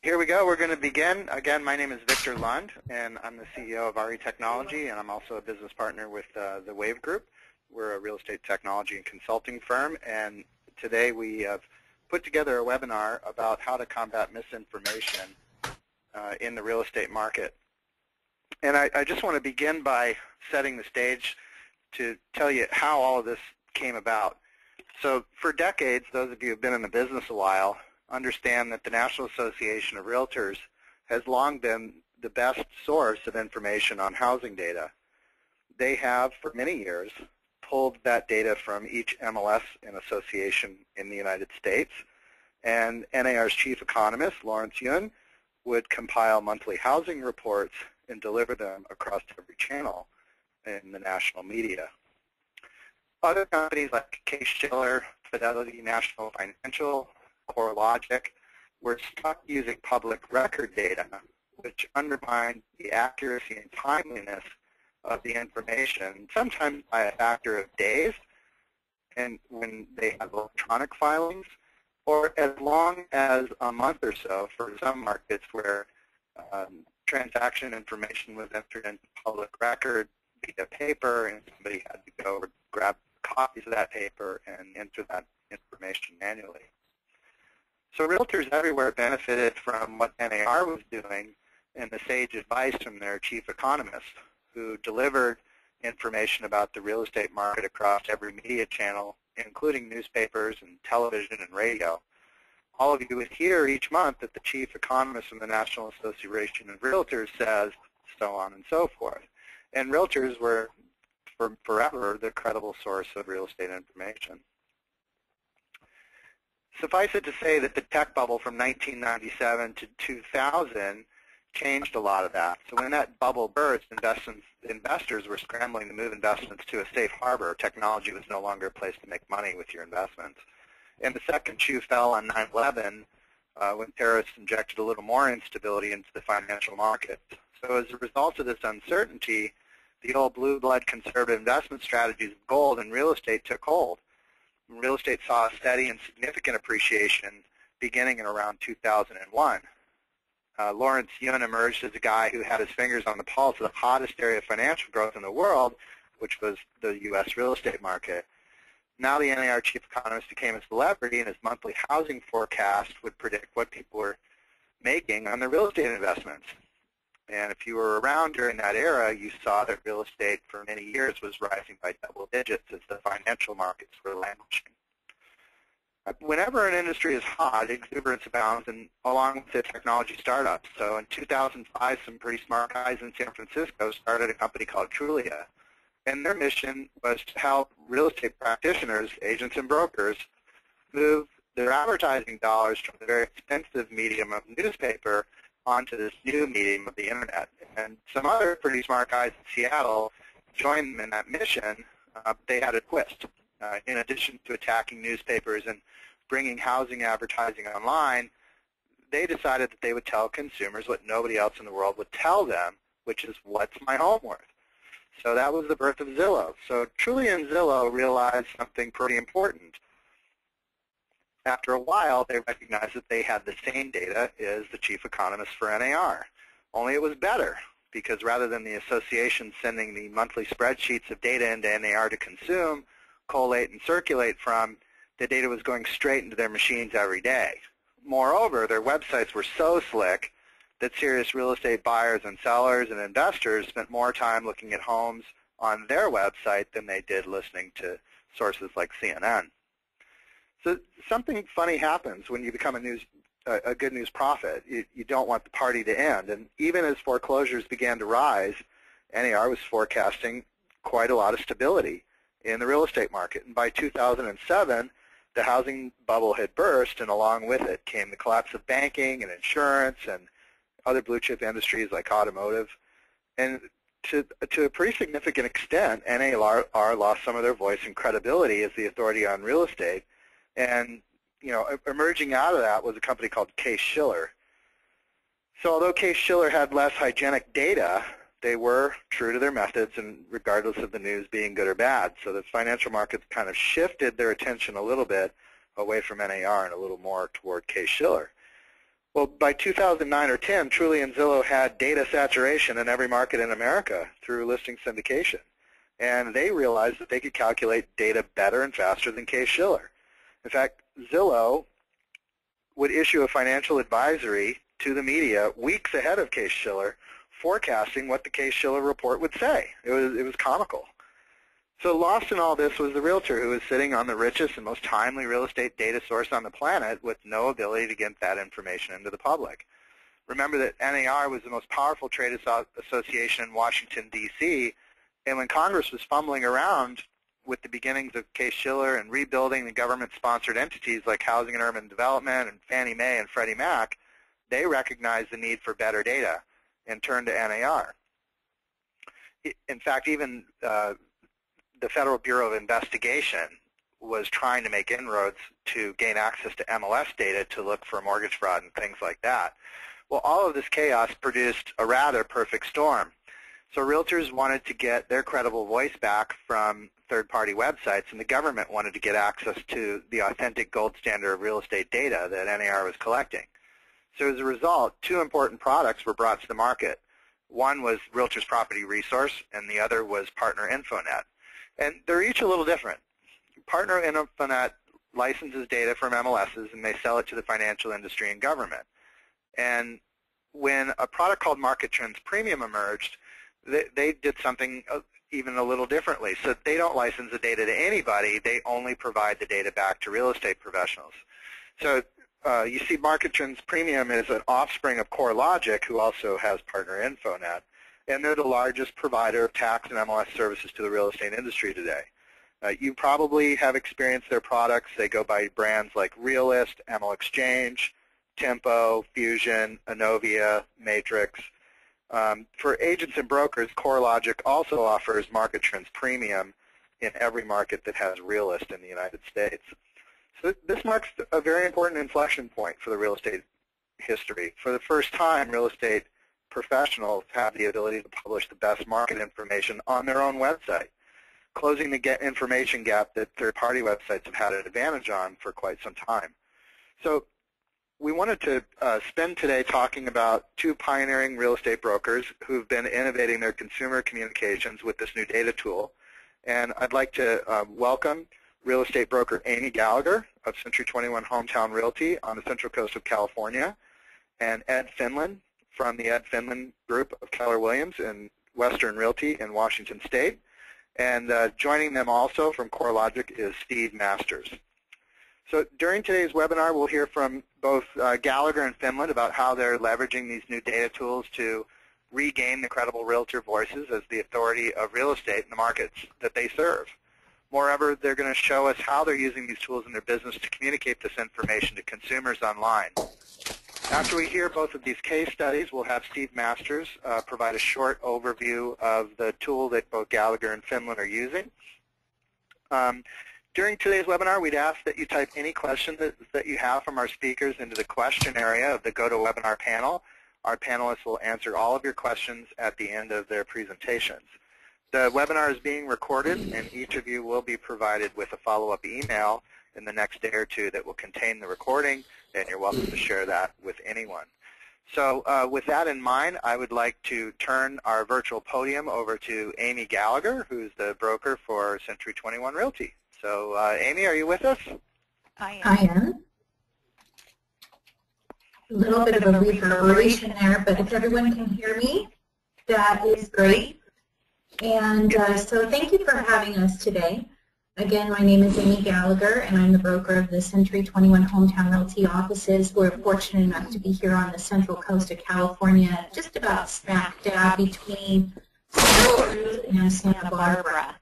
Here we go. We're going to begin. Again, my name is Victor Lund, and I'm the CEO of RE Technology, and I'm also a business partner with the Wave Group. We're a real estate technology and consulting firm, and today we have put together a webinar about how to combat misinformation in the real estate market. And I just want to begin by setting the stage to tell you how all of this came about. So for decades, those of you who have been in the business a while understand that the National Association of Realtors has long been the best source of information on housing data. They have, for many years, pulled that data from each MLS and association in the United States, and NAR's chief economist, Lawrence Yun, would compile monthly housing reports and deliver them across every channel in the national media. Other companies like Case-Shiller, Fidelity National Financial, CoreLogic were stuck using public record data, which undermined the accuracy and timeliness of the information, sometimes by a factor of days, and when they have electronic filings, or as long as a month or so for some markets where transaction information was entered into public record via paper, and somebody had to go grab copies of that paper and enter that information manually. So realtors everywhere benefited from what NAR was doing and the sage advice from their chief economist, who delivered information about the real estate market across every media channel, including newspapers and television and radio. All of you would hear each month that the chief economist from the National Association of Realtors says so on and so forth. And realtors were, for forever, the credible source of real estate information. Suffice it to say that the tech bubble from 1997 to 2000 changed a lot of that. So when that bubble burst, investors were scrambling to move investments to a safe harbor. Technology was no longer a place to make money with your investments. And the second shoe fell on 9/11 when terrorists injected a little more instability into the financial markets. So as a result of this uncertainty, the old blue blood conservative investment strategies of gold and real estate took hold. Real estate saw a steady and significant appreciation beginning in around 2001. Lawrence Yun emerged as a guy who had his fingers on the pulse of the hottest area of financial growth in the world, which was the U.S. real estate market. Now the NAR chief economist became a celebrity, and his monthly housing forecast would predict what people were making on their real estate investments. And if you were around during that era, you saw that real estate for many years was rising by double digits as the financial markets were languishing. Whenever an industry is hot, exuberance abounds, and along with it, technology startups. So in 2005, some pretty smart guys in San Francisco started a company called Trulia. And their mission was to help real estate practitioners, agents and brokers, move their advertising dollars from the very expensive medium of newspaper onto this new medium of the internet. And some other pretty smart guys in Seattle joined them in that mission. They had a twist. In addition to attacking newspapers and bringing housing advertising online, they decided that they would tell consumers what nobody else in the world would tell them, which is, what's my home worth? So that was the birth of Zillow. So Trulia and Zillow realized something pretty important. After a while, they recognized that they had the same data as the chief economist for NAR, only it was better, because rather than the association sending the monthly spreadsheets of data into NAR to consume, collate, and circulate from, the data was going straight into their machines every day. Moreover, their websites were so slick that serious real estate buyers and sellers and investors spent more time looking at homes on their website than they did listening to sources like CNN. So something funny happens when you become a good news prophet. You don't want the party to end. And even as foreclosures began to rise, NAR was forecasting quite a lot of stability in the real estate market. And by 2007, the housing bubble had burst, and along with it came the collapse of banking and insurance and other blue chip industries like automotive. And to a pretty significant extent, NAR lost some of their voice and credibility as the authority on real estate. And emerging out of that was a company called Case-Shiller. So although Case-Shiller had less hygienic data, they were true to their methods, and regardless of the news being good or bad. So the financial markets kind of shifted their attention a little bit away from NAR and a little more toward Case-Shiller. Well, by 2009 or 10, Truly and Zillow had data saturation in every market in America through listing syndication. And they realized that they could calculate data better and faster than Case-Shiller. In fact, Zillow would issue a financial advisory to the media weeks ahead of Case-Shiller, forecasting what the Case-Shiller report would say. It was comical. So lost in all this was the realtor, who was sitting on the richest and most timely real estate data source on the planet with no ability to get that information into the public. Remember that NAR was the most powerful trade association in Washington, D.C., and when Congress was fumbling around with the beginnings of Case-Shiller and rebuilding the government-sponsored entities like Housing and Urban Development and Fannie Mae and Freddie Mac, they recognized the need for better data and turned to NAR. In fact, even the Federal Bureau of Investigation was trying to make inroads to gain access to MLS data to look for mortgage fraud and things like that. Well, all of this chaos produced a rather perfect storm. So realtors wanted to get their credible voice back from third-party websites, and the government wanted to get access to the authentic gold standard of real estate data that NAR was collecting. So as a result, two important products were brought to the market. One was Realtors Property Resource, and the other was Partner InfoNet. And they're each a little different. Partner InfoNet licenses data from MLSs, and they sell it to the financial industry and government. And when a product called Market Trends Premium emerged, they did something even a little differently. So they don't license the data to anybody. They only provide the data back to real estate professionals. So you see Market Trends Premium is an offspring of CoreLogic, who also has Partner InfoNet. And they're the largest provider of tax and MLS services to the real estate industry today. You probably have experienced their products. They go by brands like Realist, ML Exchange, Tempo, Fusion, Inovia, Matrix. For agents and brokers, CoreLogic also offers Market Trends Premium in every market that has Realist in the United States. So this marks a very important inflection point for the real estate history. For the first time, real estate professionals have the ability to publish the best market information on their own website, closing the information gap that third-party websites have had an advantage on for quite some time. So we wanted to spend today talking about two pioneering real estate brokers who've been innovating their consumer communications with this new data tool. And I'd like to welcome real estate broker Amy Gallagher of Century 21 Hometown Realty on the Central Coast of California, and Ed Finland from the Ed Finland Group of Keller Williams and Western Realty in Washington State. And joining them also from CoreLogic is Steve Masters. So during today's webinar, we'll hear from both Gallagher and Finland about how they're leveraging these new data tools to regain the credible realtor voices as the authority of real estate in the markets that they serve. Moreover, they're going to show us how they're using these tools in their business to communicate this information to consumers online. After we hear both of these case studies, we'll have Steve Masters provide a short overview of the tool that both Gallagher and Finland are using. During today's webinar, we'd ask that you type any questions that you have from our speakers into the question area of the GoToWebinar panel. Our panelists will answer all of your questions at the end of their presentations. The webinar is being recorded, and each of you will be provided with a follow-up email in the next day or two that will contain the recording, and you're welcome to share that with anyone. So with that in mind, I would like to turn our virtual podium over to Amy Gallagher, who's the broker for Century 21 Realty. So Amy, are you with us? I am. A little bit of a reverberation there, but if everyone can hear me, that is great. And so thank you for having us today. Again, my name is Amy Gallagher, and I'm the broker of the Century 21 Hometown Realty offices. We're fortunate enough to be here on the Central Coast of California, just about smack dab between Santa Cruz and Santa Barbara.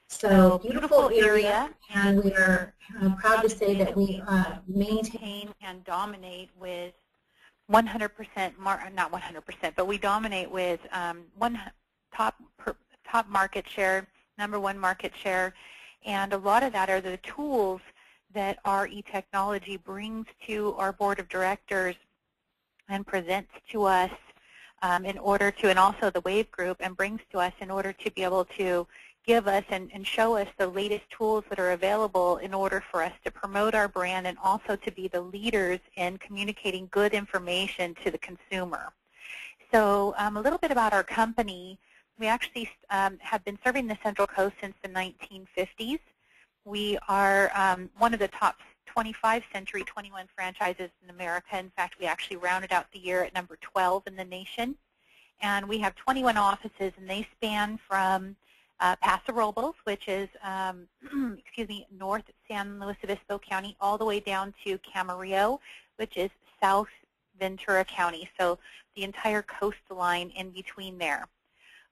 So beautiful area, and we are proud to say that we maintain and dominate with 100%, not 100%, but we dominate with top market share, #1 market share. And a lot of that are the tools that our e-technology brings to our board of directors and presents to us in order to, and also the WAVE group, and brings to us in order to be able to give us and show us the latest tools that are available in order for us to promote our brand and also to be the leaders in communicating good information to the consumer. So a little bit about our company. We actually have been serving the Central Coast since the 1950s. We are one of the top 25 Century 21 franchises in America. In fact, we actually rounded out the year at number 12 in the nation. And we have 21 offices, and they span from Paso Robles, which is, North San Luis Obispo County, all the way down to Camarillo, which is South Ventura County, so the entire coastline in between there.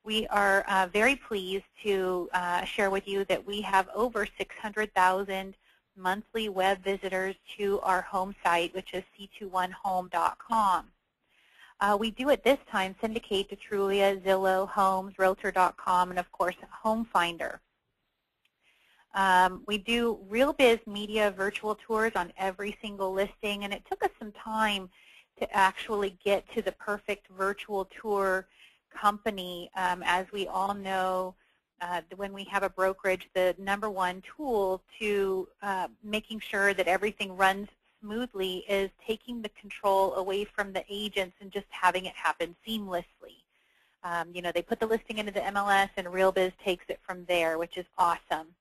We are very pleased to share with you that we have over 600,000 monthly web visitors to our home site, which is c21home.com. We do at this time syndicate to Trulia, Zillow, Homes, Realtor.com, and of course Home Finder. We do RealBiz media virtual tours on every single listing, and it took us some time to actually get to the perfect virtual tour company. As we all know, when we have a brokerage, the #1 tool to making sure that everything runs smoothly is taking the control away from the agents and just having it happen seamlessly. You know, they put the listing into the MLS and RealBiz takes it from there, which is awesome.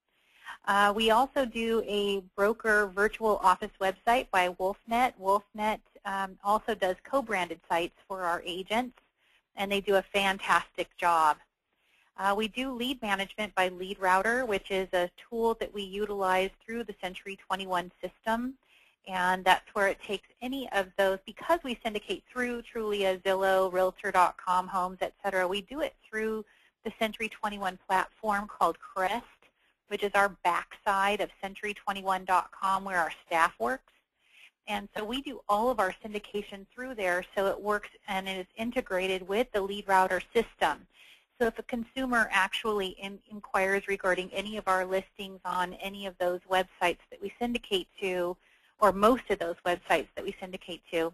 We also do a broker virtual office website by WolfNet. WolfNet also does co-branded sites for our agents, and they do a fantastic job. We do lead management by Lead Router, which is a tool that we utilize through the Century 21 system. And that's where it takes any of those, because we syndicate through Trulia, Zillow, Realtor.com, Homes, etc. We do it through the Century 21 platform called Crest, which is our backside of Century21.com where our staff works. And so we do all of our syndication through there, so it works and it is integrated with the Lead Router system. So if a consumer actually inquires regarding any of our listings on any of those websites that we syndicate to, or most of those websites that we syndicate to,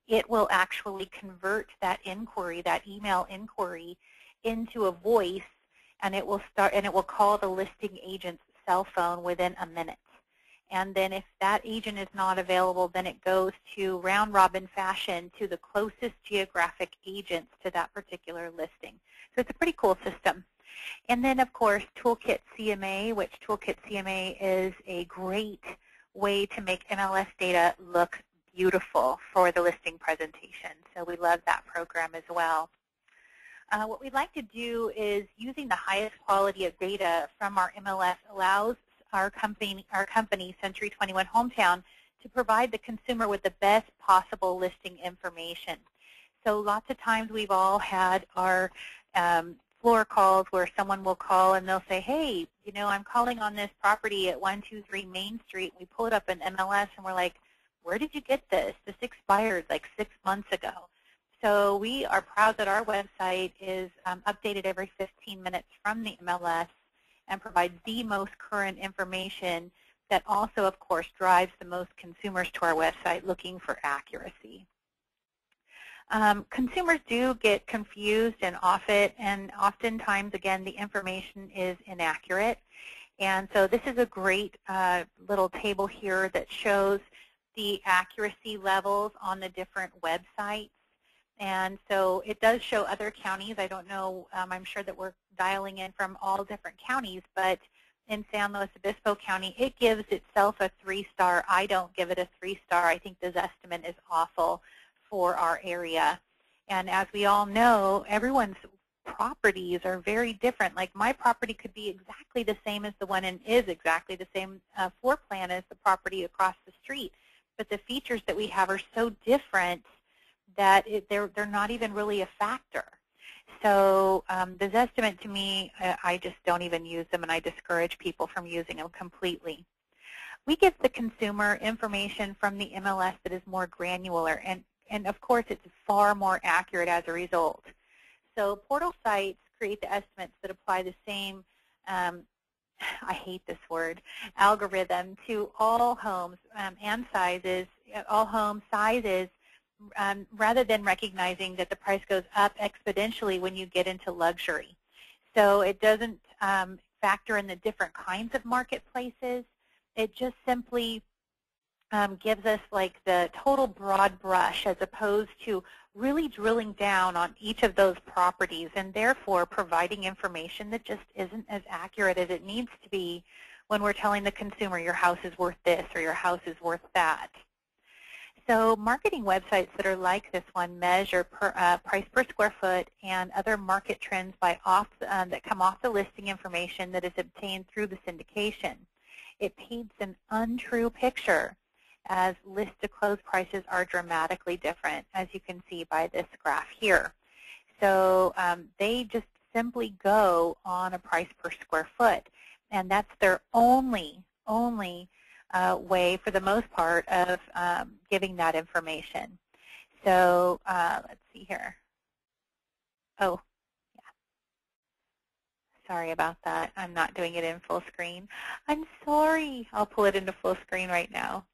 it will actually convert that inquiry, that email inquiry, into a voice, and it will call the listing agent's cell phone within a minute. And then if that agent is not available, then it goes to round-robin fashion to the closest geographic agents to that particular listing. So it's a pretty cool system. And then, of course, Toolkit CMA, which Toolkit CMA is a great way to make MLS data look beautiful for the listing presentation. So we love that program as well. What we'd like to do is using the highest quality of data from our MLS allows our company, Century 21 Hometown, to provide the consumer with the best possible listing information. So lots of times we've all had our floor calls where someone will call and they'll say, hey, you know, I'm calling on this property at 123 Main Street. We pull it up in MLS and we're like, where did you get this? This expired like 6 months ago. So we are proud that our website is updated every 15 minutes from the MLS and provides the most current information that also, of course, drives the most consumers to our website looking for accuracy. Consumers do get confused and oftentimes, again, the information is inaccurate. And so this is a great little table here that shows the accuracy levels on the different websites. And so it does show other counties. I don't know, I'm sure that we're dialing in from all different counties, but in San Luis Obispo County, it gives itself a 3-star. I don't give it a 3-star. I think this estimate is awful for our area. And as we all know, everyone's properties are very different. Like my property could be exactly the same as the one and is exactly the same floor plan as the property across the street. But the features that we have are so different that they're not even really a factor. So this estimate to me, I just don't even use them, and I discourage people from using them completely. We give the consumer information from the MLS that is more granular, and of course it's far more accurate as a result. So portal sites create the estimates that apply the same, I hate this word, algorithm to all homes and sizes, all home sizes, rather than recognizing that the price goes up exponentially when you get into luxury. So it doesn't factor in the different kinds of marketplaces. It just simply gives us like the total broad brush as opposed to really drilling down on each of those properties and therefore providing information that just isn't as accurate as it needs to be when we're telling the consumer your house is worth this or your house is worth that. So marketing websites that are like this one measure price per square foot and other market trends by that come off the listing information that is obtained through the syndication. It paints an untrue picture as list to close prices are dramatically different, as you can see by this graph here. So they just simply go on a price per square foot, and that's their only way, for the most part, of giving that information. So let's see here. Oh, yeah. Sorry about that. I'm not doing it in full screen. I'm sorry. I'll pull it into full screen right now.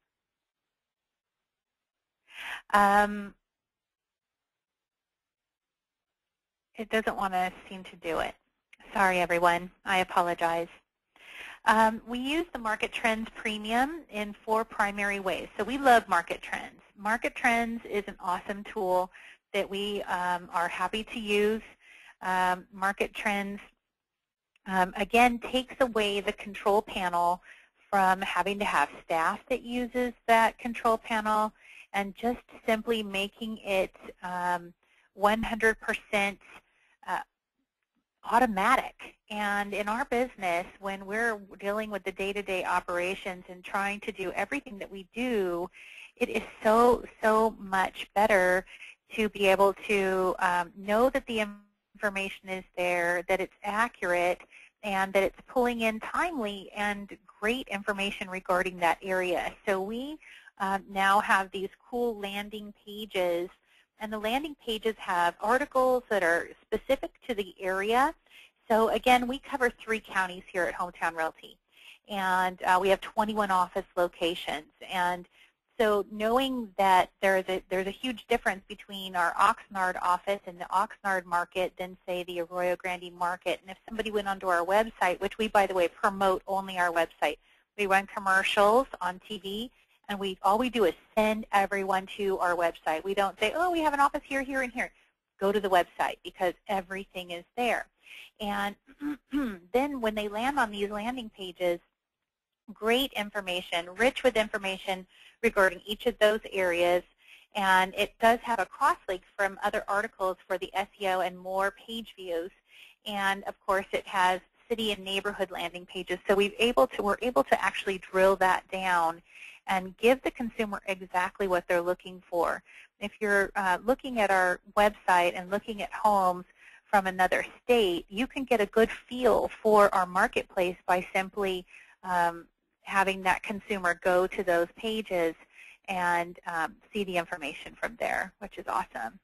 It doesn't want to seem to do it. Sorry, everyone. I apologize. We use the Market Trends Premium in 4 primary ways. So we love Market Trends. Market Trends is an awesome tool that we are happy to use. Market Trends, again, takes away the control panel from having to have staff that uses that control panel and just simply making it 100% automatic. And in our business, when we're dealing with the day-to-day operations and trying to do everything that we do, it is so much better to be able to know that the information is there, that it's accurate, and that it's pulling in timely and great information regarding that area. So we now have these cool landing pages, and the landing pages have articles that are specific to the area. So again, we cover 3 counties here at Hometown Realty, and we have 21 office locations. And so knowing that there's a huge difference between our Oxnard office and the Oxnard market than, say, the Arroyo Grande market, and if somebody went onto our website, which we, by the way, promote only our website, we run commercials on TV, and all we do is send everyone to our website. We don't say, oh, we have an office here, here, and here. Go to the website because everything is there. And then when they land on these landing pages, great information, rich with information regarding each of those areas. And it does have a cross-link from other articles for the SEO and more page views. And, of course, it has city and neighborhood landing pages. So we're able to actually drill that down and give the consumer exactly what they're looking for. If you're looking at our website and looking at homes from another state, you can get a good feel for our marketplace by simply having that consumer go to those pages and see the information from there, which is awesome.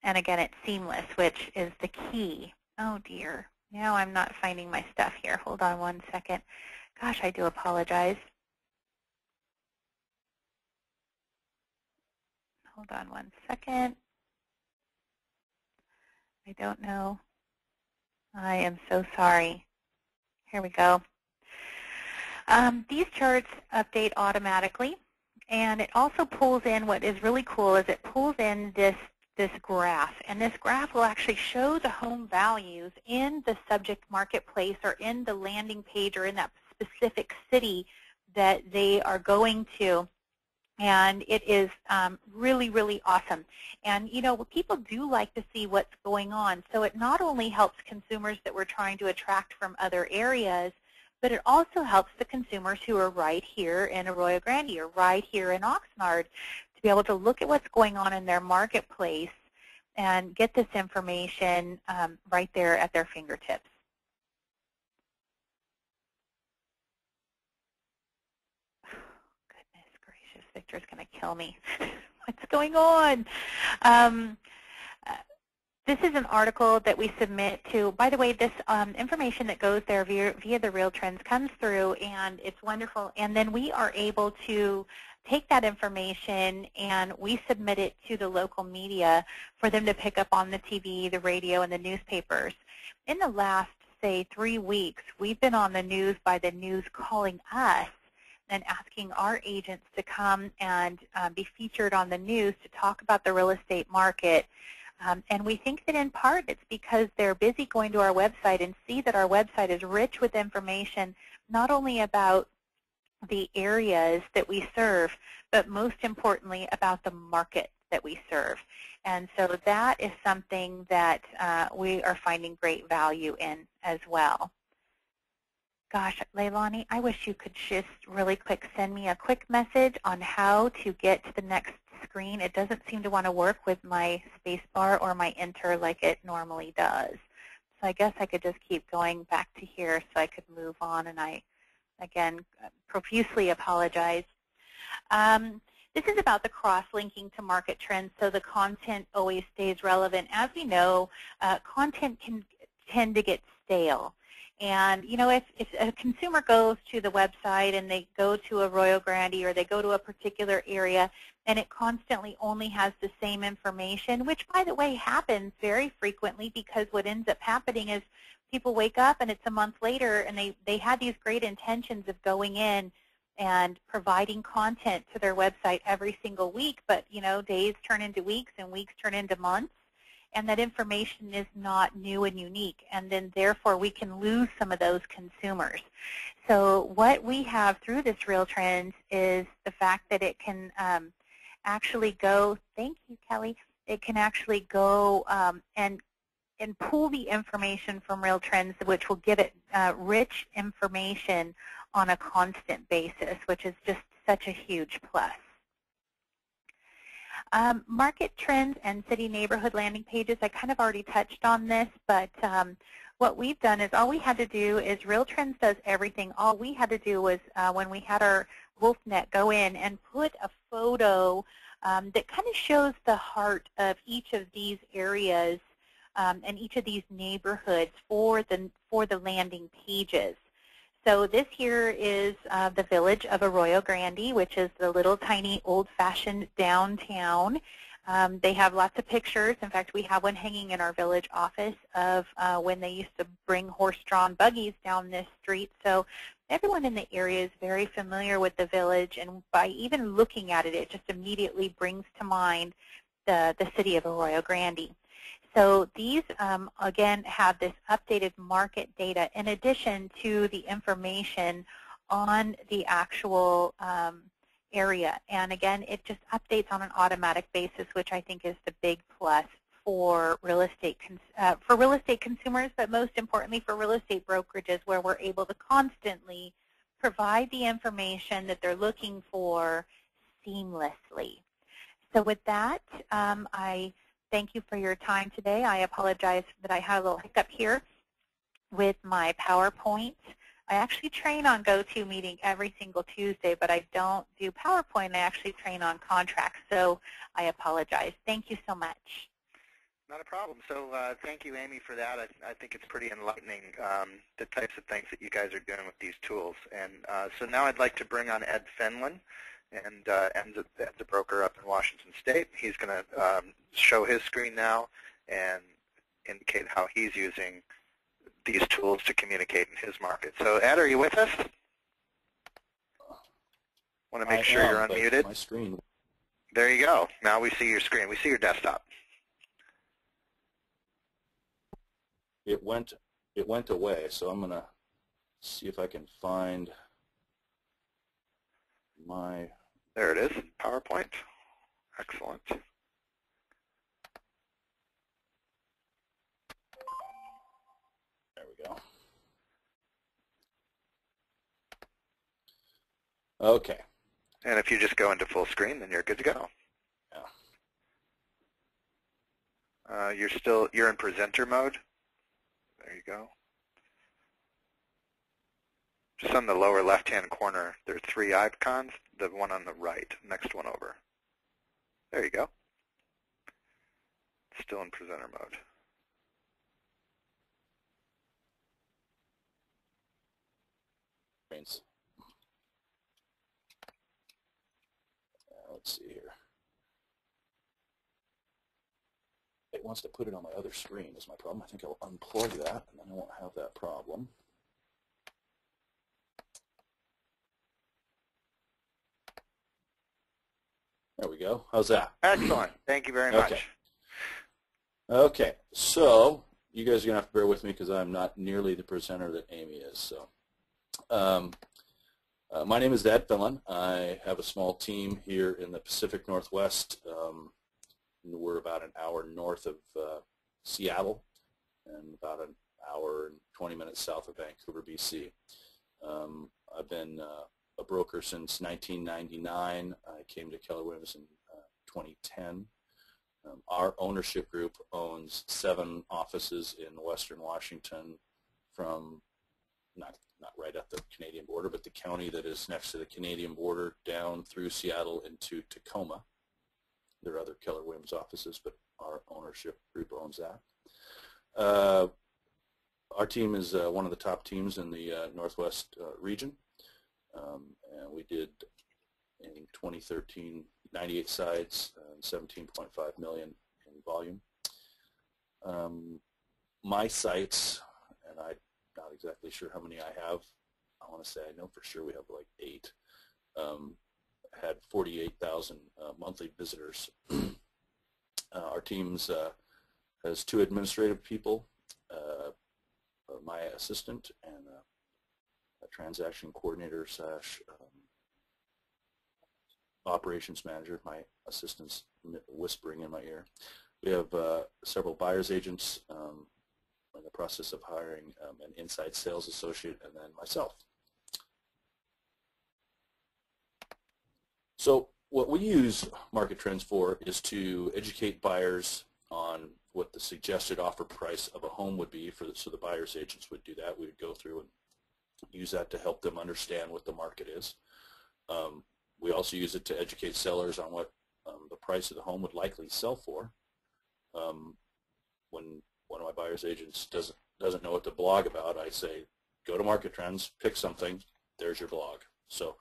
And again, it's seamless, which is the key. Oh, dear. Now I'm not finding my stuff here. Hold on one second. Gosh, I do apologize. Hold on one second. I don't know. I am so sorry. Here we go. These charts update automatically, and it also pulls in, what is really cool is it pulls in this graph, and this graph will actually show the home values in the subject marketplace or in the landing page or in that specific city that they are going to. And it is really, really awesome. And, you know, people do like to see what's going on. So it not only helps consumers that we're trying to attract from other areas, but it also helps the consumers who are right here in Arroyo Grande or right here in Oxnard to be able to look at what's going on in their marketplace and get this information right there at their fingertips. Victor's going to kill me. What's going on? This is an article that we submit to. By the way, this information that goes there via the Real Trends comes through, and it's wonderful. And then we are able to take that information and we submit it to the local media for them to pick up on the TV, the radio, and the newspapers. In the last, say, 3 weeks, we've been on the news by the news calling us and asking our agents to come and be featured on the news to talk about the real estate market. And we think that in part it's because they're busy going to our website and see that our website is rich with information not only about the areas that we serve, but most importantly about the market that we serve. And so that is something that we are finding great value in as well. Gosh, Leilani, I wish you could just really quick send me a quick message on how to get to the next screen. It doesn't seem to want to work with my space bar or my enter like it normally does. So I guess I could just keep going back to here so I could move on, and I, again, profusely apologize. This is about the cross-linking to market trends, so the content always stays relevant. As we know, content can tend to get stale. And, you know, if a consumer goes to the website and they go to a Arroyo Grande or they go to a particular area and it constantly only has the same information, which, by the way, happens very frequently, because what ends up happening is people wake up and it's a month later and they had these great intentions of going in and providing content to their website every single week, but, you know, days turn into weeks and weeks turn into months, and that information is not new and unique, and then therefore we can lose some of those consumers. So what we have through this Real Trends is the fact that it can actually go, thank you, Kelly, it can actually go and pull the information from Real Trends, which will give it rich information on a constant basis, which is just such a huge plus. Market trends and city neighborhood landing pages, I kind of already touched on this, but what we've done is all we had to do is Real Trends does everything. All we had to do was when we had our WolfNet go in and put a photo that kind of shows the heart of each of these areas and each of these neighborhoods for the landing pages. So this here is the village of Arroyo Grande, which is the little tiny old-fashioned downtown. They have lots of pictures. In fact, we have one hanging in our village office of when they used to bring horse-drawn buggies down this street. So everyone in the area is very familiar with the village, and by even looking at it, it just immediately brings to mind the city of Arroyo Grande. So these, again, have this updated market data in addition to the information on the actual area. And again, it just updates on an automatic basis, which I think is the big plus for real estate consumers, but most importantly for real estate brokerages, where we're able to constantly provide the information that they're looking for seamlessly. So with that, I thank you for your time today. I apologize that I had a little hiccup here with my PowerPoint. I actually train on GoToMeeting every single Tuesday, but I don't do PowerPoint. I actually train on contracts, so I apologize. Thank you so much. Not a problem. So thank you, Amy, for that. I think it's pretty enlightening, the types of things that you guys are doing with these tools. And so now I'd like to bring on Ed Finlan. And Ed's a broker up in Washington State. He's going to show his screen now and indicate how he's using these tools to communicate in his market. So Ed, are you with us? Want to make sure you're unmuted? My screen. There you go. Now we see your screen. We see your desktop. It went away, so I'm going to see if I can find my... There it is, PowerPoint. Excellent. There we go. Okay. And if you just go into full screen, then you're good to go. Yeah. You're in presenter mode. There you go. Just on the lower left-hand corner, there are 3 icons. The one on the right, next one over. There you go. Still in presenter mode. Screens. let's see here. It wants to put it on my other screen is my problem. I think I'll unplug that, and then I won't have that problem. There we go. How's that? Excellent. Thank you very much. Okay, so you guys are going to have to bear with me because I'm not nearly the presenter that Amy is. So, my name is Ed Finlan. I have a small team here in the Pacific Northwest. We're about an hour north of Seattle and about an hour and 20 minutes south of Vancouver, BC. I've been a broker since 1999. I came to Keller Williams in 2010. Our ownership group owns 7 offices in Western Washington, from not right at the Canadian border, but the county that is next to the Canadian border down through Seattle into Tacoma. There are other Keller Williams offices, but our ownership group owns that. Our team is one of the top teams in the Northwest region, and we did in 2013 98 sites and 17.5 million in volume. My sites, and I'm not exactly sure how many I have. I want to say I know for sure we have like 8. Had 48,000 monthly visitors. Our teams has 2 administrative people, my assistant, and a transaction coordinator slash operations manager. My assistant's whispering in my ear. We have several buyer's agents. In the process of hiring an inside sales associate, and then myself. So what we use Market Trends for is to educate buyers on what the suggested offer price of a home would be, so the buyer's agents would do that. We would go through and use that to help them understand what the market is. We also use it to educate sellers on what the price of the home would likely sell for. When one of my buyer's agents doesn't know what to blog about, I say, go to Market Trends, pick something, there's your blog. So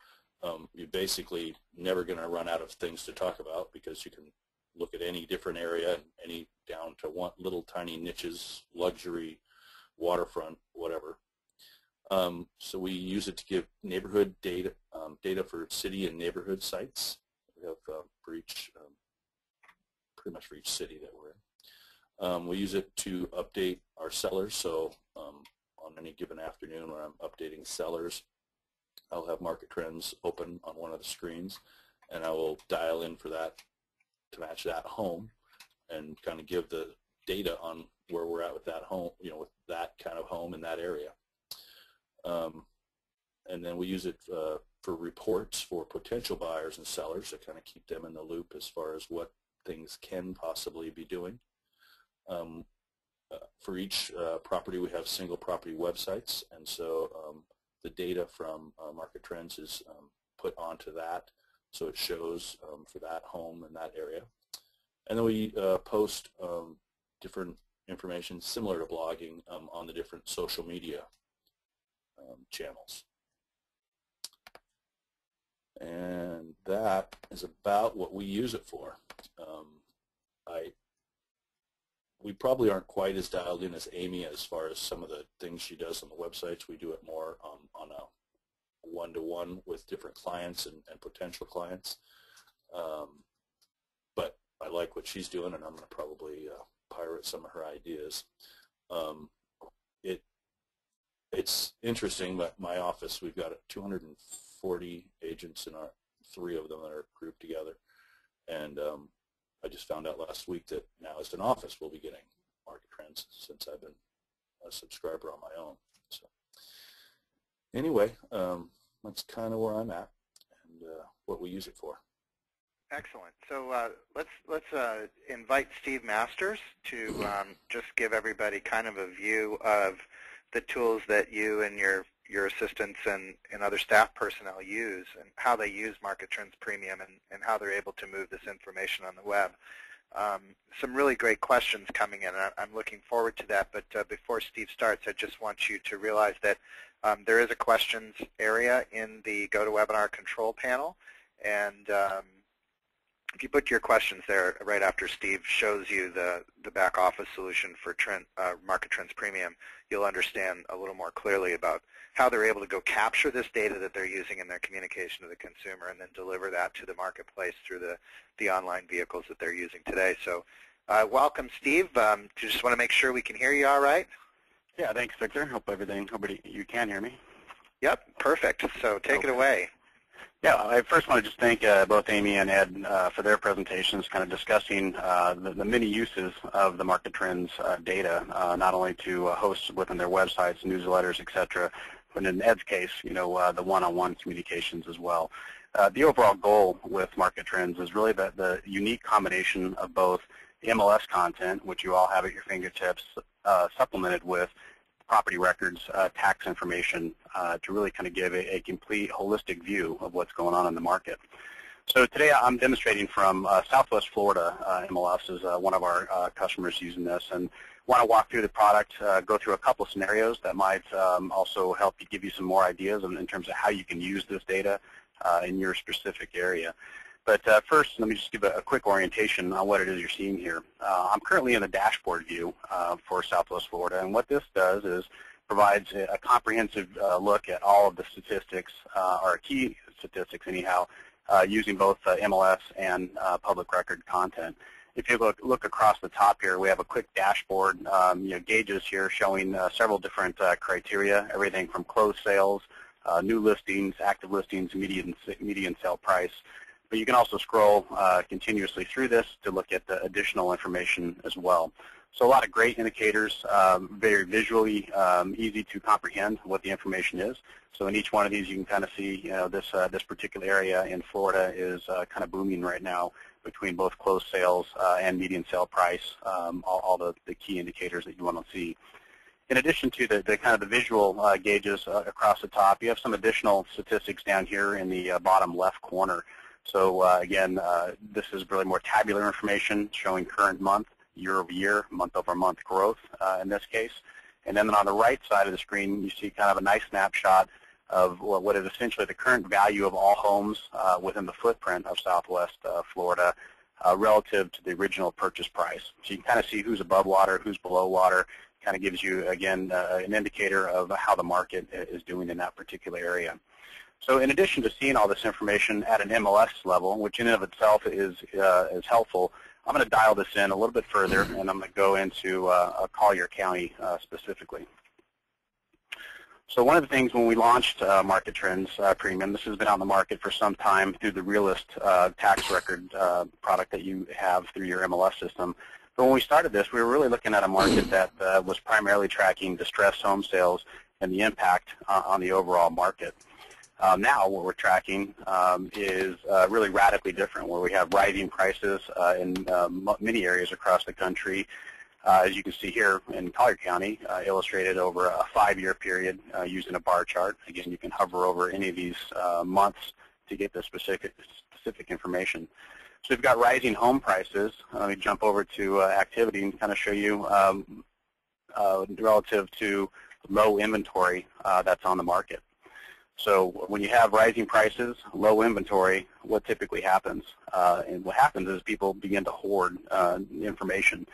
you're basically never going to run out of things to talk about, because you can look at any different area, any down to one little tiny niches, luxury, waterfront, whatever. So we use it to give neighborhood data, data for city and neighborhood sites. We have for each, pretty much for each city that we're in. We use it to update our sellers. So on any given afternoon when I'm updating sellers, I'll have Market Trends open on one of the screens, and I will dial in for that to match that home and kind of give the data on where we're at with that home, with that kind of home in that area. And then we use it for reports for potential buyers and sellers to kind of keep them in the loop as far as what things can possibly be doing. For each property, we have single property websites, and so the data from Market Trends is put onto that, so it shows for that home in that area. And then we post different information similar to blogging on the different social media channels. And that is about what we use it for. We probably aren't quite as dialed in as Amy as far as some of the things she does on the websites. We do it more on a one-to-one with different clients and potential clients. But I like what she's doing, and I'm going to probably pirate some of her ideas. It's interesting, but my office, we've got 240 agents in our 3 of them that are grouped together. And I just found out last week that now as an office we'll be getting Market Trends, since I've been a subscriber on my own. So anyway, that's kind of where I'm at and what we use it for. Excellent. So let's invite Steve Masters to just give everybody kind of a view of the tools that you and your assistants and other staff personnel use, and how they use Market Trends Premium, and how they're able to move this information on the web. Some really great questions coming in, and I'm looking forward to that. But before Steve starts, I just want you to realize that there is a questions area in the GoToWebinar control panel, and if you put your questions there right after Steve shows you the back office solution for Market Trends Premium, you'll understand a little more clearly about how they're able to go capture this data that they're using in their communication to the consumer and then deliver that to the marketplace through the online vehicles that they're using today. So welcome, Steve. Just want to make sure we can hear you all right. Yeah, thanks, Victor. Hope you can hear me. Yep, perfect. So take it away. Yeah, I first want to just thank both Amy and Ed for their presentations, kind of discussing the many uses of the Market Trends data, not only to host within their websites, newsletters, et cetera, but in Ed's case, the one-on-one communications as well. The overall goal with Market Trends is really the unique combination of both MLS content, which you all have at your fingertips, supplemented with property records, tax information, to really kind of give a complete holistic view of what's going on in the market. So today I'm demonstrating from Southwest Florida. MLS is one of our customers using this, and want to walk through the product, go through a couple of scenarios that might also help you give you some more ideas in terms of how you can use this data in your specific area. But first, let me just give a quick orientation on what it is you're seeing here. I'm currently in the dashboard view for Southwest Florida, and what this does is provides a comprehensive look at all of the statistics, or key statistics anyhow, using both MLS and public record content. If you look across the top here, we have a quick dashboard, gauges here showing several different criteria, everything from closed sales, new listings, active listings, median sale price. But you can also scroll continuously through this to look at the additional information as well. So a lot of great indicators, very visually easy to comprehend what the information is. So in each one of these, you can kind of see, this particular area in Florida is kind of booming right now between both closed sales and median sale price, all the key indicators that you want to see. In addition to the kind of the visual gauges across the top, you have some additional statistics down here in the bottom left corner. So again, this is really more tabular information showing current month, year-over-year, month-over-month growth in this case. And then on the right side of the screen, you see kind of a nice snapshot of what is essentially the current value of all homes within the footprint of Southwest Florida relative to the original purchase price. So you can kind of see who's above water, who's below water. Kind of gives you, again, an indicator of how the market is doing in that particular area. So in addition to seeing all this information at an MLS level, which in and of itself is helpful, I'm going to dial this in a little bit further, and I'm going to go into Collier County specifically. So one of the things when we launched Market Trends Premium, this has been on the market for some time through the Realist tax record product that you have through your MLS system. But when we started this, we were really looking at a market that was primarily tracking distressed home sales and the impact on the overall market. Now what we're tracking is really radically different, where we have rising prices in many areas across the country. As you can see here in Collier County, illustrated over a 5-year period using a bar chart. Again, you can hover over any of these months to get the specific information. So we've got rising home prices. Let me jump over to activity and kind of show you relative to low inventory that's on the market. So when you have rising prices, low inventory, what typically happens? And what happens is people begin to hoard information.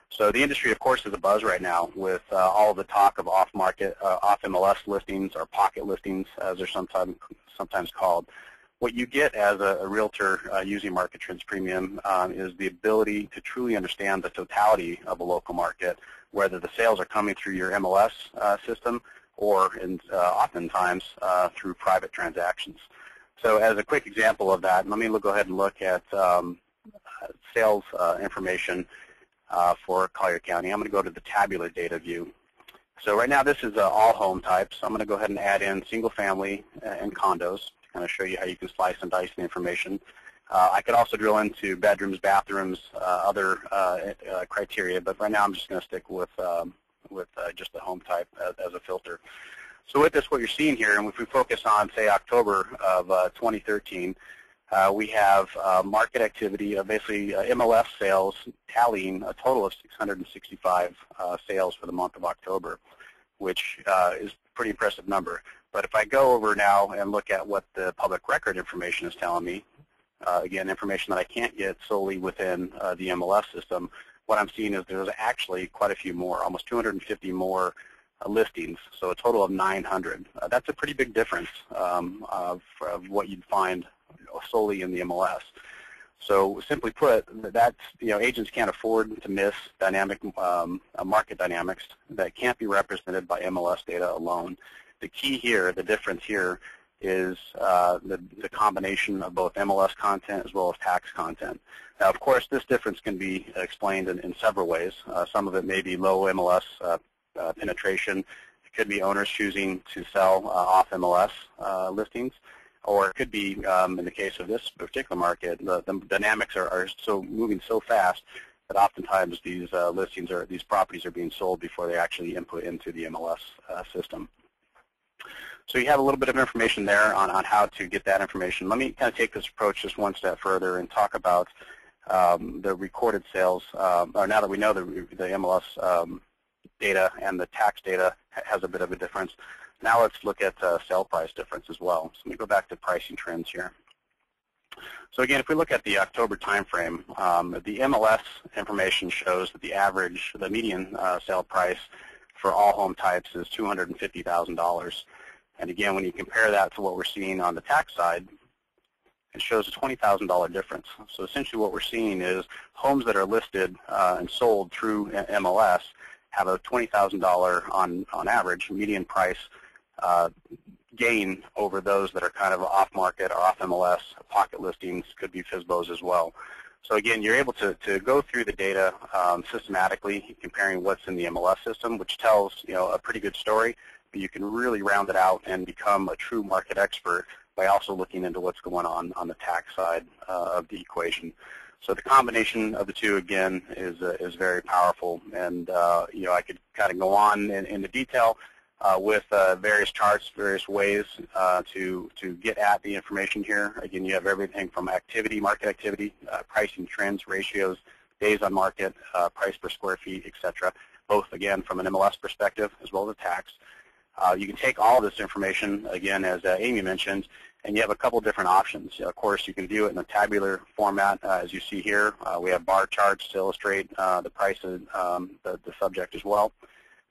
So the industry, of course, is abuzz right now with all of the talk of off-market, off-MLS listings or pocket listings, as they're sometimes called. What you get as a realtor using Market Trends Premium is the ability to truly understand the totality of a local market, whether the sales are coming through your MLS system or oftentimes through private transactions. So as a quick example of that, let me go ahead and look at sales information for Collier County. I'm going to go to the tabular data view. So right now this is all home types. I'm going to go ahead and add in single family and condos to kind of show you how you can slice and dice the information. I could also drill into bedrooms, bathrooms, other criteria, but right now I'm just going to stick with just the home type as a filter. So with this, what you're seeing here, and if we focus on, say, October of 2013, we have market activity of basically MLS sales tallying a total of 665 sales for the month of October, which is a pretty impressive number. But if I go over now and look at what the public record information is telling me, again, information that I can't get solely within the MLS system, what I'm seeing is there's actually quite a few more, almost 250 more listings, so a total of 900. That's a pretty big difference of what you'd find solely in the MLS. So simply put, that's, agents can't afford to miss dynamic market dynamics that can't be represented by MLS data alone. The key here, the difference here, is the combination of both MLS content as well as tax content. Now, of course, this difference can be explained in several ways. Some of it may be low MLS penetration. It could be owners choosing to sell off MLS listings, or it could be, in the case of this particular market, the dynamics are so moving so fast that oftentimes these listings or these properties are being sold before they actually input into the MLS system. So you have a little bit of information there on how to get that information. Let me kind of take this approach just one step further and talk about the recorded sales. Or now that we know the MLS data and the tax data has a bit of a difference, now let's look at sale price difference as well. So let me go back to pricing trends here. So again, if we look at the October timeframe, the MLS information shows that the median sale price for all home types is $250,000. And again, when you compare that to what we're seeing on the tax side, it shows a $20,000 difference. So essentially what we're seeing is homes that are listed and sold through MLS have a $20,000 on average median price gain over those that are kind of off market or off MLS, pocket listings, could be FSBOs as well. So again, you're able to go through the data systematically, comparing what's in the MLS system, which tells a pretty good story. But you can really round it out and become a true market expert by also looking into what's going on the tax side of the equation. So the combination of the two, again, is very powerful. And I could kind of go on into detail with various charts, various ways to get at the information here. Again, you have everything from activity, market activity, pricing trends, ratios, days on market, price per square feet, etc. Both, again, from an MLS perspective as well as a tax. You can take all of this information, again, as Amy mentioned, and you have a couple different options. Of course, you can view it in a tabular format, as you see here. We have bar charts to illustrate the price of the subject as well.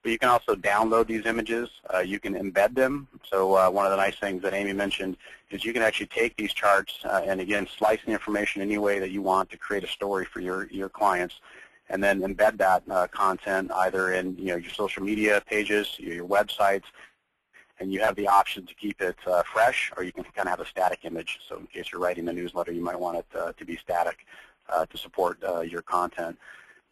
But you can also download these images. You can embed them. So one of the nice things that Amy mentioned is you can actually take these charts and, again, slice the information any way that you want to create a story for your clients, and then embed that content either in your social media pages, your websites, and you have the option to keep it fresh, or you can kind of have a static image. So in case you're writing a newsletter, you might want it to be static to support your content.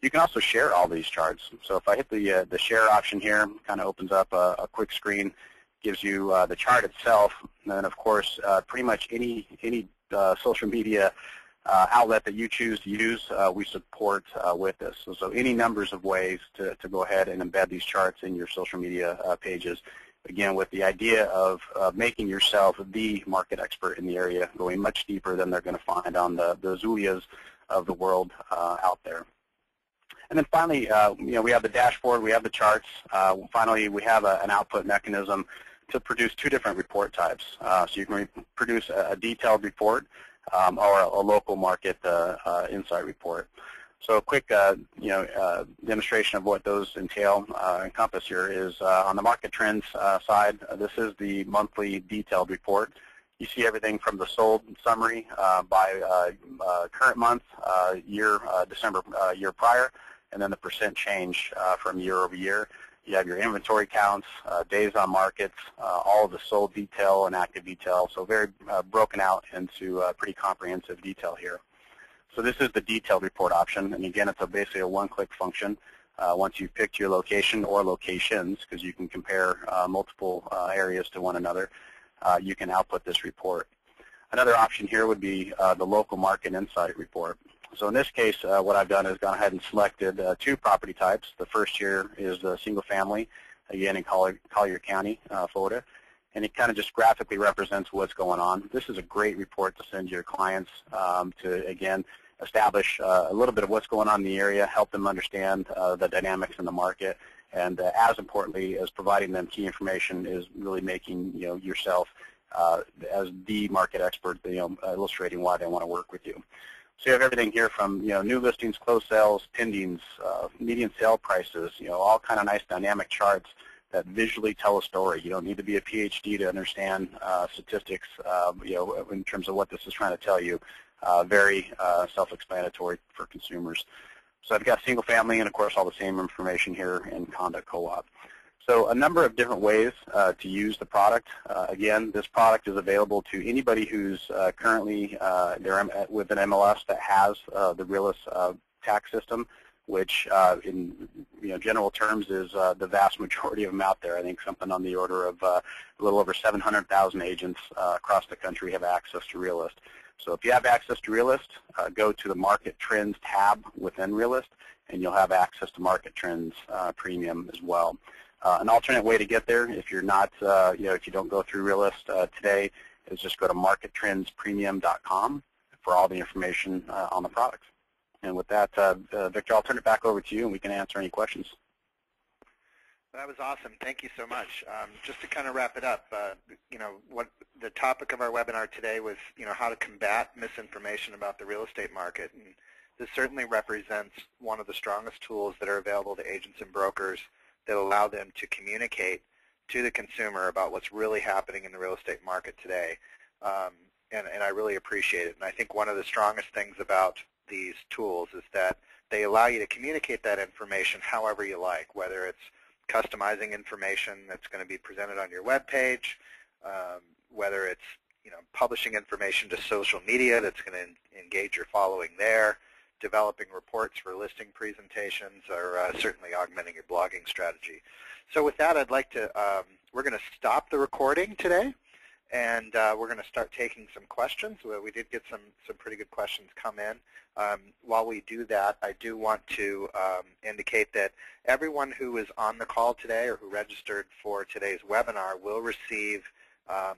You can also share all these charts. So if I hit the share option here, kind of opens up a quick screen, gives you the chart itself, and then of course pretty much any social media outlet that you choose to use, we support with this. So any numbers of ways to go ahead and embed these charts in your social media pages, again, with the idea of making yourself the market expert in the area, going much deeper than they're going to find on the Zulias of the world out there. And then finally, we have the dashboard, we have the charts. Finally, we have an output mechanism to produce two different report types. So you can produce a detailed report or a local market insight report. So a quick demonstration of what those encompass here is on the market trends side, this is the monthly detailed report. You see everything from the sold summary by current month, December year prior, and then the percent change from year over year. You have your inventory counts, days on markets, all of the sold detail and active detail, so very broken out into pretty comprehensive detail here. So this is the detailed report option, and again, it's basically a one-click function. Once you've picked your location or locations, because you can compare multiple areas to one another, you can output this report. Another option here would be the local market insight report. So in this case, what I've done is gone ahead and selected two property types. The first here is the single family, again in Collier County, Florida. And it kind of just graphically represents what's going on. This is a great report to send your clients to, again, establish a little bit of what's going on in the area, help them understand the dynamics in the market, and as importantly as providing them key information is really making yourself as the market expert, illustrating why they want to work with you. So you have everything here from new listings, closed sales, pendings, median sale prices, all kind of nice dynamic charts that visually tell a story. You don't need to be a PhD to understand statistics, in terms of what this is trying to tell you. Very self-explanatory for consumers. So I've got single family and, of course, all the same information here in conduct co-op. So a number of different ways to use the product. Again, this product is available to anybody who's currently with an MLS that has the Realist tax system, which in general terms is the vast majority of them out there. I think something on the order of a little over 700,000 agents across the country have access to Realist. So if you have access to Realist, go to the Market Trends tab within Realist, and you'll have access to Market Trends Premium as well. An alternate way to get there, if you're not, if you don't go through Realist today, is just go to markettrendspremium.com for all the information on the product. And with that, Victor, I'll turn it back over to you, and we can answer any questions. That was awesome. Thank you so much. Just to kind of wrap it up, what the topic of our webinar today was, how to combat misinformation about the real estate market. And this certainly represents one of the strongest tools that are available to agents and brokers that allow them to communicate to the consumer about what's really happening in the real estate market today. And I really appreciate it. And I think one of the strongest things about these tools is that they allow you to communicate that information however you like, whether it's customizing information that's going to be presented on your web page, whether it's publishing information to social media that's going to engage your following there, developing reports for listing presentations, or certainly augmenting your blogging strategy. So with that, I'd like to, we're going to stop the recording today, and we're going to start taking some questions. We did get some pretty good questions come in. While we do that, I do want to indicate that everyone who is on the call today or who registered for today's webinar will receive an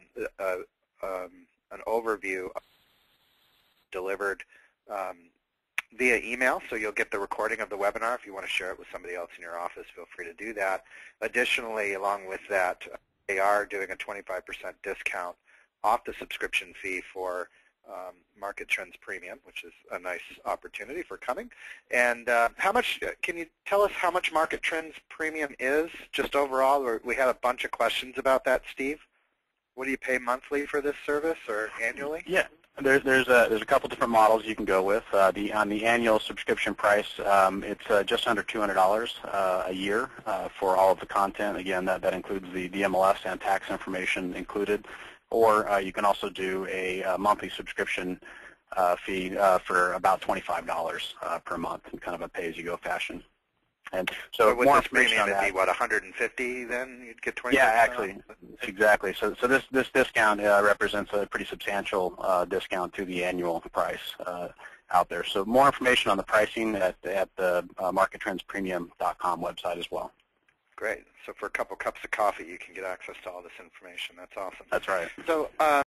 overview delivered via email, so you'll get the recording of the webinar. If you want to share it with somebody else in your office, feel free to do that. Additionally, along with that, they are doing a 25% discount off the subscription fee for Market Trends Premium, which is a nice opportunity for coming. And how much, can you tell us how much Market Trends Premium is, just overall? We had a bunch of questions about that, Steve. What do you pay monthly for this service, or annually? Yeah. There's a couple different models you can go with. On the annual subscription price, it's just under $200 a year for all of the content. Again, that includes the MLS and tax information included. Or you can also do a monthly subscription fee for about $25 per month in kind of a pay-as-you-go fashion. And so with more this premium, it'd be what, $150 then? You'd get 25%? Yeah, actually, exactly. So this discount represents a pretty substantial discount to the annual price out there. So more information on the pricing at the markettrendspremium.com website as well. Great. So for a couple cups of coffee, you can get access to all this information. That's awesome. That's right. So